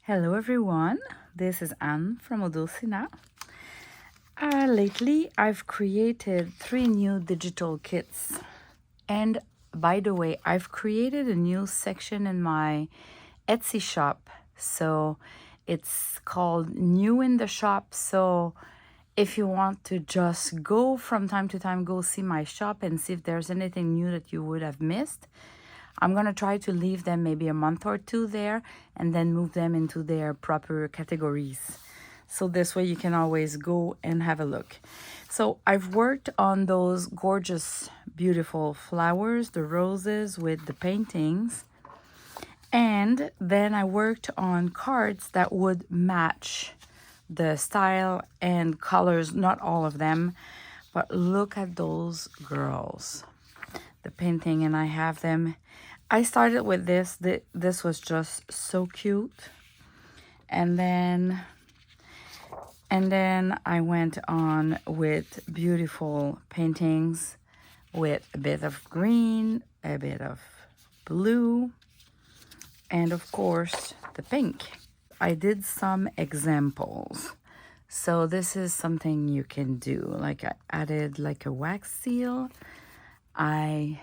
Hello everyone, this is Anne from Odulcina. Lately I've created 3 new digital kits, and by the way, I've created a new section in my Etsy shop. So it's called New in the Shop. So if you want to just go from time to time, go see my shop and see if there's anything new that you would have missed. I'm going to try to leave them maybe a month or two there and then move them into their proper categories. So this way you can always go and have a look. So I've worked on those gorgeous, beautiful flowers, the roses with the paintings. And then I worked on cards that would match the style and colors, not all of them, but look at those girls. The painting, and I have them. I started with this. This was just so cute. And then I went on with beautiful paintings with a bit of green, a bit of blue, and of course the pink. I did some examples. So this is something you can do. Like I added like a wax seal. I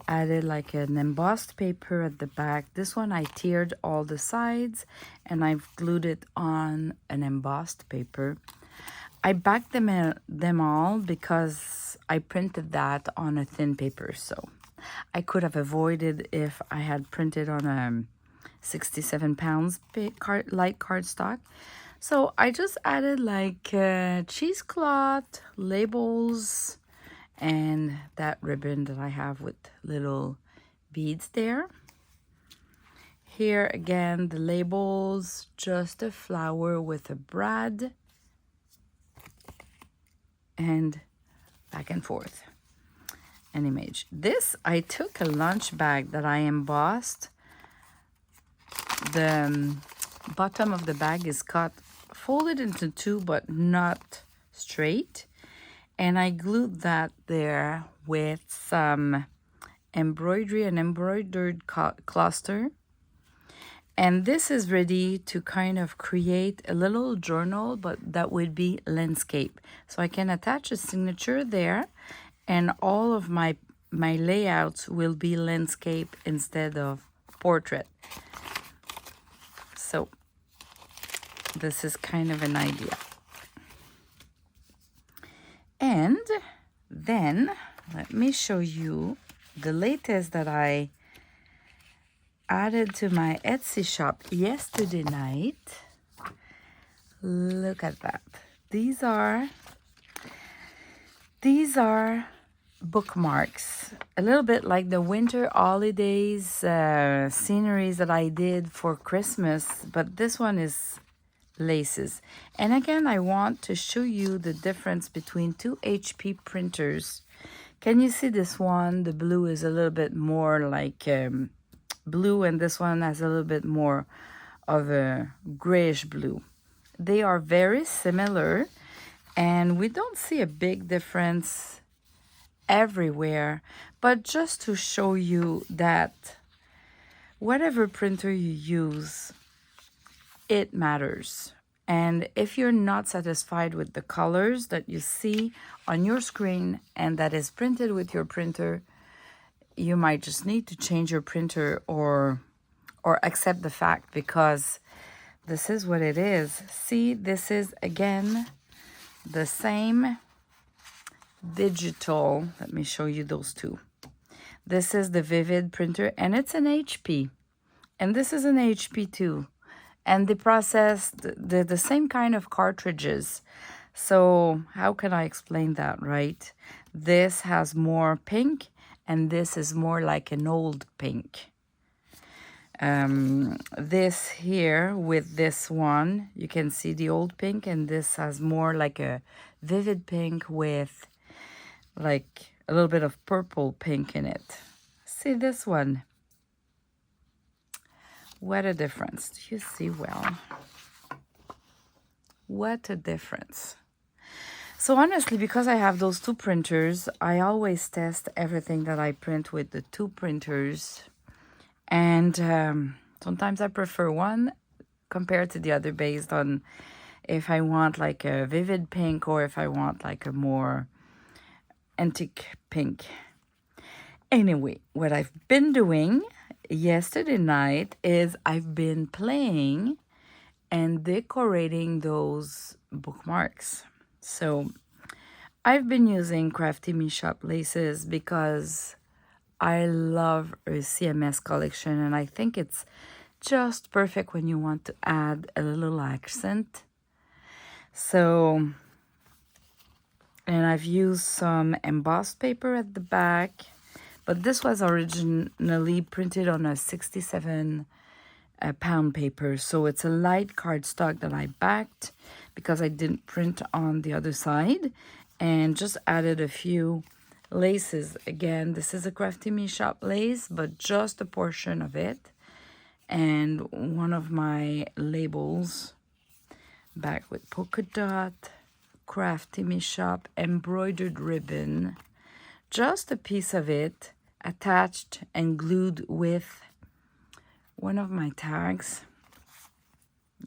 added like an embossed paper at the back. This one I tiered all the sides and I've glued it on an embossed paper. I backed them all because I printed that on a thin paper. So I could have avoided if I had printed on a 67 pounds light cardstock. So I just added like cheesecloth, labels, and that ribbon that I have with little beads there. Here again, the labels, just a flower with a brad, and back and forth, an image. This, I took a lunch bag that I embossed. The bottom of the bag is cut, folded into two, but not straight. And I glued that there with some embroidery, an embroidered cluster. And this is ready to kind of create a little journal, but that would be landscape. So I can attach a signature there, and all of my layouts will be landscape instead of portrait. So this is kind of an idea. And then let me show you the latest that I added to my Etsy shop yesterday night. Look at that. These are bookmarks, a little bit like the winter holidays sceneries that I did for Christmas, but this one is laces. And again, I want to show you the difference between 2 HP printers. Can you see this one? The blue is a little bit more like blue, and this one has a little bit more of a grayish blue. They are very similar, and we don't see a big difference everywhere, but just to show you that whatever printer you use, it matters. And if you're not satisfied with the colors that you see on your screen and that is printed with your printer, you might just need to change your printer or accept the fact, because this is what it is. See, this is again the same digital. Let me show you those two. This is the Vivid printer, and it's an HP, and this is an HP too. And they process the same kind of cartridges. So how can I explain that, right? This has more pink, and this is more like an old pink. This here with this one, you can see the old pink, and this has more like a vivid pink with like a little bit of purple pink in it. See this one? What a difference. Do you see well? What a difference. So honestly, because I have those 2 printers, I always test everything that I print with the 2 printers. And sometimes I prefer one, compared to the other based on if I want like a vivid pink or if I want like a more antique pink. Anyway, what I've been doing yesterday night is I've been playing and decorating those bookmarks. So I've been using Crafty Me Shop laces because I love her CMS collection and I think it's just perfect when you want to add a little accent. So, and I've used some embossed paper at the back, but this was originally printed on a 67 pound paper. So it's a light cardstock that I backed because I didn't print on the other side and just added a few laces. Again, this is a Crafty Me Shop lace, but just a portion of it. And one of my labels back with polka dot, Crafty Me Shop, embroidered ribbon. Just a piece of it attached and glued with one of my tags.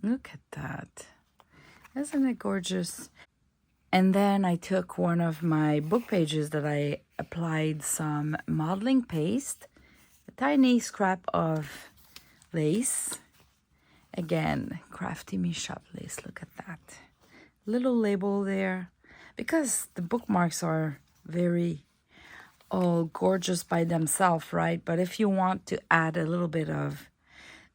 Look at that. Isn't it gorgeous? And then I took one of my book pages that I applied some modeling paste, a tiny scrap of lace. Again, Crafty Me Shop lace. Look at that. Little label there. Because the bookmarks are very all gorgeous by themselves, right? But if you want to add a little bit of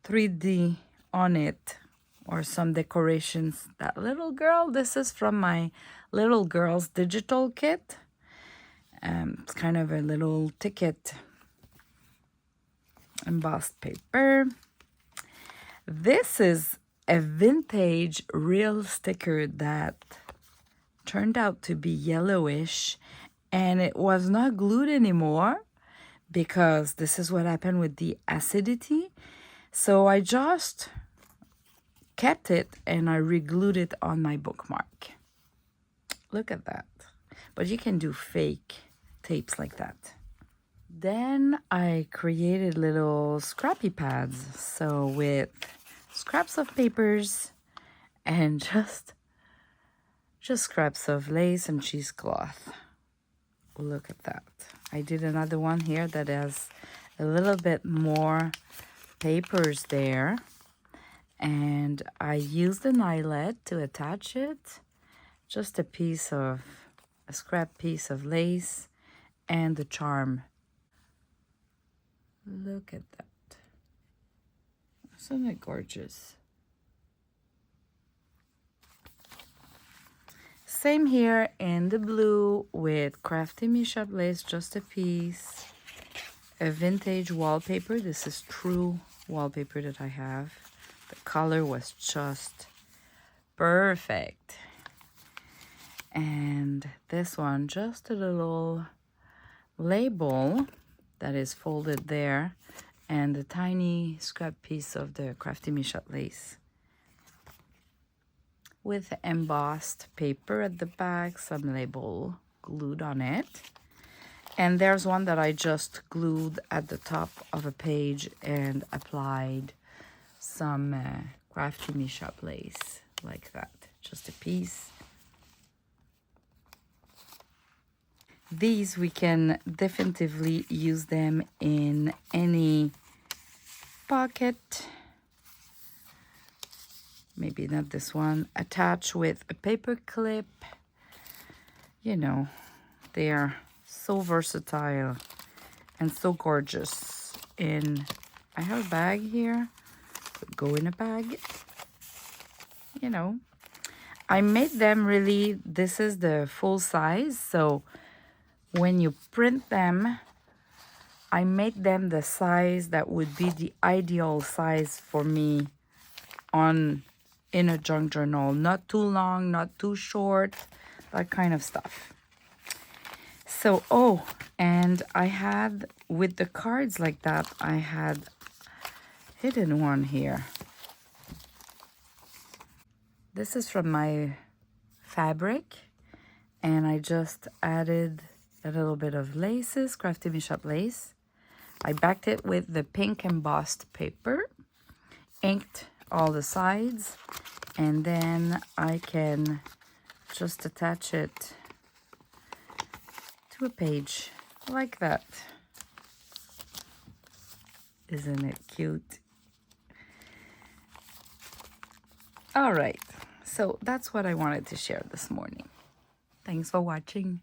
3D on it or some decorations, that little girl, this is from my little girl's digital kit. It's kind of a little ticket embossed paper. This is a vintage real sticker that turned out to be yellowish, and it was not glued anymore because this is what happened with the acidity. So I just kept it and I re-glued it on my bookmark. Look at that. But you can do fake tapes like that. Then I created little scrappy pads. So with scraps of papers and just scraps of lace and cheesecloth. Look at that. I did another one here that has a little bit more papers there. And I used an eyelet to attach it. Just a scrap piece of lace and the charm. Look at that. Isn't it gorgeous? Same here in the blue with Crafty Me Shop lace, just a piece. A vintage wallpaper. This is true wallpaper that I have. The color was just perfect. And this one, just a little label that is folded there, and a tiny scrap piece of the Crafty Me Shop lace with embossed paper at the back, some label glued on it. And there's one that I just glued at the top of a page and applied some Crafty Me Shop lace like that, just a piece. These, we can definitively use them in any pocket. Maybe not this one. Attach with a paper clip. You know, they are so versatile and so gorgeous. I have a bag here. Could go in a bag. You know, I made them really, this is the full size, so when you print them, I made them the size that would be the ideal size for me in a junk journal. Not too long, not too short, that kind of stuff. So, and I had, with the cards like that, I had hidden one here. This is from my fabric, and I just added a little bit of laces, Crafty Me Shop lace. I backed it with the pink embossed paper, inked all the sides, and then I can just attach it to a page like that. Isn't it cute? All right, so that's what I wanted to share this morning. Thanks for watching.